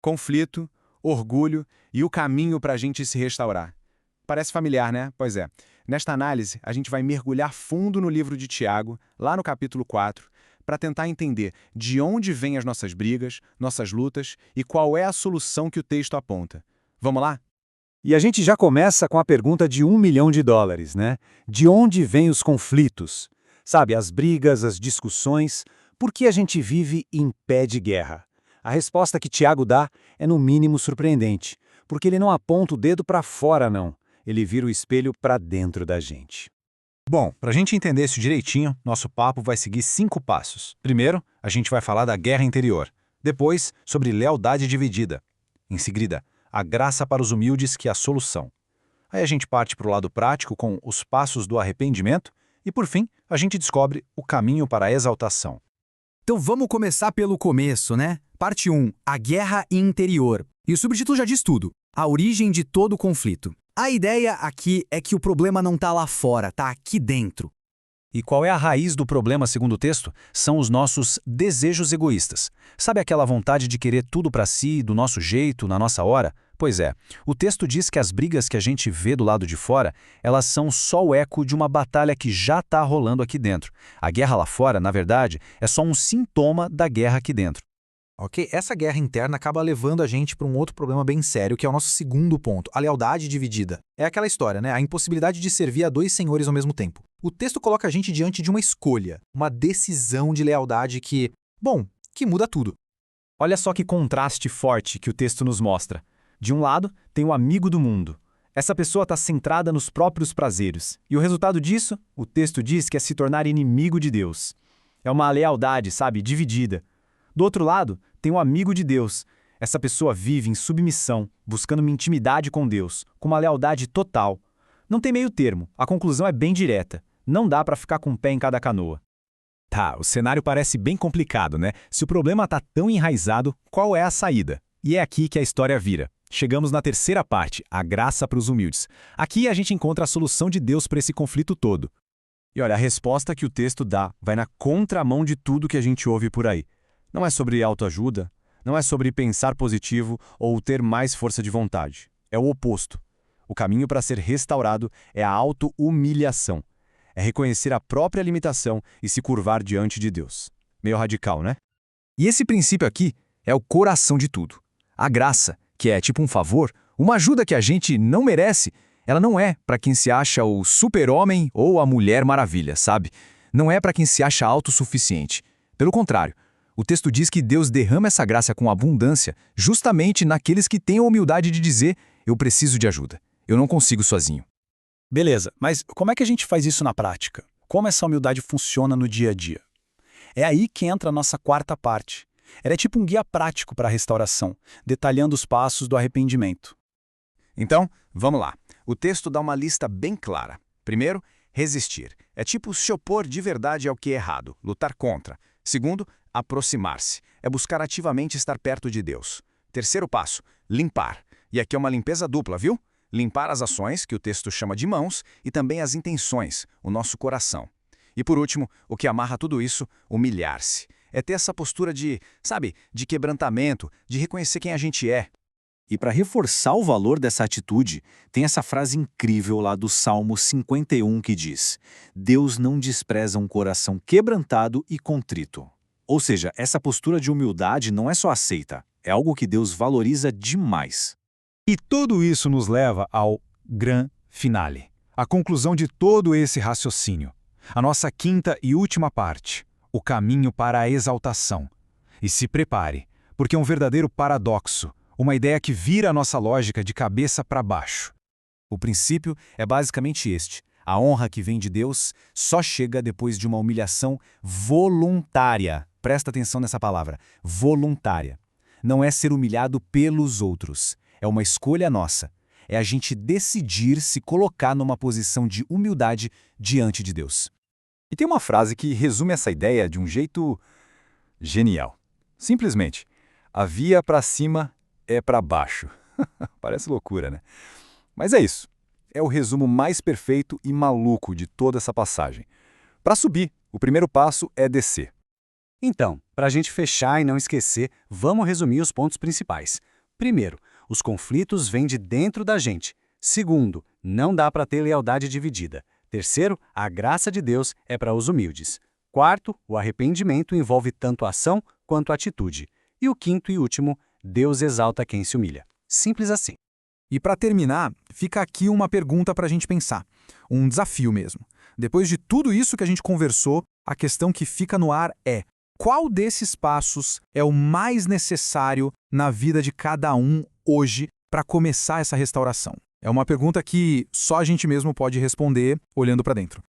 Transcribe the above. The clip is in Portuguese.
conflito, orgulho e o caminho para a gente se restaurar. Parece familiar, né? Pois é. Nesta análise, a gente vai mergulhar fundo no livro de Tiago, lá no capítulo 4, para tentar entender de onde vêm as nossas brigas, nossas lutas e qual é a solução que o texto aponta. Vamos lá? E a gente já começa com a pergunta de $1 milhão, né? De onde vêm os conflitos? Sabe, as brigas, as discussões, por que a gente vive em pé de guerra? A resposta que Tiago dá é no mínimo surpreendente, porque ele não aponta o dedo para fora, não. Ele vira o espelho para dentro da gente. Bom, para a gente entender isso direitinho, nosso papo vai seguir 5 passos. Primeiro, a gente vai falar da guerra interior. Depois, sobre lealdade dividida. Em seguida, a graça para os humildes, que é a solução. Aí a gente parte para o lado prático com os passos do arrependimento e, por fim, a gente descobre o caminho para a exaltação. Então vamos começar pelo começo, né? Parte 1, a guerra interior. E o subtítulo já diz tudo, a origem de todo o conflito. A ideia aqui é que o problema não está lá fora, está aqui dentro. E qual é a raiz do problema, segundo o texto? São os nossos desejos egoístas. Sabe aquela vontade de querer tudo para si, do nosso jeito, na nossa hora? Pois é, o texto diz que as brigas que a gente vê do lado de fora, elas são só o eco de uma batalha que já está rolando aqui dentro. A guerra lá fora, na verdade, é só um sintoma da guerra aqui dentro. Ok? Essa guerra interna acaba levando a gente para um outro problema bem sério, que é o nosso segundo ponto, a lealdade dividida. É aquela história, né? A impossibilidade de servir a 2 senhores ao mesmo tempo. O texto coloca a gente diante de uma escolha, uma decisão de lealdade que, bom, que muda tudo. Olha só que contraste forte que o texto nos mostra. De um lado, tem o amigo do mundo. Essa pessoa está centrada nos próprios prazeres. E o resultado disso, o texto diz que é se tornar inimigo de Deus. É uma lealdade, sabe, dividida. Do outro lado, tem o amigo de Deus. Essa pessoa vive em submissão, buscando uma intimidade com Deus, com uma lealdade total. Não tem meio termo, a conclusão é bem direta. Não dá para ficar com um pé em cada canoa. Tá, o cenário parece bem complicado, né? Se o problema está tão enraizado, qual é a saída? E é aqui que a história vira. Chegamos na terceira parte, a graça para os humildes. Aqui a gente encontra a solução de Deus para esse conflito todo. E olha, a resposta que o texto dá vai na contramão de tudo que a gente ouve por aí. Não é sobre autoajuda, não é sobre pensar positivo ou ter mais força de vontade. É o oposto. O caminho para ser restaurado é a auto-humilhação. É reconhecer a própria limitação e se curvar diante de Deus. Meio radical, né? E esse princípio aqui é o coração de tudo. A graça, que é tipo um favor, uma ajuda que a gente não merece, ela não é para quem se acha o super-homem ou a mulher maravilha, sabe? Não é para quem se acha autossuficiente. Pelo contrário, o texto diz que Deus derrama essa graça com abundância justamente naqueles que têm a humildade de dizer: eu preciso de ajuda, eu não consigo sozinho. Beleza, mas como é que a gente faz isso na prática? Como essa humildade funciona no dia a dia? É aí que entra a nossa quarta parte. Ela é tipo um guia prático para a restauração, detalhando os passos do arrependimento. Então, vamos lá. O texto dá uma lista bem clara. Primeiro, resistir. É tipo se opor de verdade ao que é errado, lutar contra. Segundo, aproximar-se. É buscar ativamente estar perto de Deus. Terceiro passo, limpar. E aqui é uma limpeza dupla, viu? Limpar as ações, que o texto chama de mãos, e também as intenções, o nosso coração. E por último, o que amarra tudo isso, humilhar-se. É ter essa postura de, sabe, de quebrantamento, de reconhecer quem a gente é. E para reforçar o valor dessa atitude, tem essa frase incrível lá do Salmo 51 que diz: Deus não despreza um coração quebrantado e contrito. Ou seja, essa postura de humildade não é só aceita, é algo que Deus valoriza demais. E tudo isso nos leva ao gran finale, a conclusão de todo esse raciocínio. A nossa quinta e última parte, o caminho para a exaltação. E se prepare, porque é um verdadeiro paradoxo, uma ideia que vira a nossa lógica de cabeça para baixo. O princípio é basicamente este. A honra que vem de Deus só chega depois de uma humilhação voluntária. Presta atenção nessa palavra, voluntária. Não é ser humilhado pelos outros. É uma escolha nossa. É a gente decidir se colocar numa posição de humildade diante de Deus. E tem uma frase que resume essa ideia de um jeito genial. Simplesmente, a via para cima é para baixo. Parece loucura, né? Mas é isso. É o resumo mais perfeito e maluco de toda essa passagem. Para subir, o primeiro passo é descer. Então, para a gente fechar e não esquecer, vamos resumir os pontos principais. Primeiro, os conflitos vêm de dentro da gente. Segundo, não dá para ter lealdade dividida. Terceiro, a graça de Deus é para os humildes. Quarto, o arrependimento envolve tanto ação quanto atitude. E o quinto e último, Deus exalta quem se humilha. Simples assim. E para terminar, fica aqui uma pergunta para a gente pensar. Um desafio mesmo. Depois de tudo isso que a gente conversou, a questão que fica no ar é: qual desses passos é o mais necessário na vida de cada um hoje para começar essa restauração? É uma pergunta que só a gente mesmo pode responder olhando para dentro.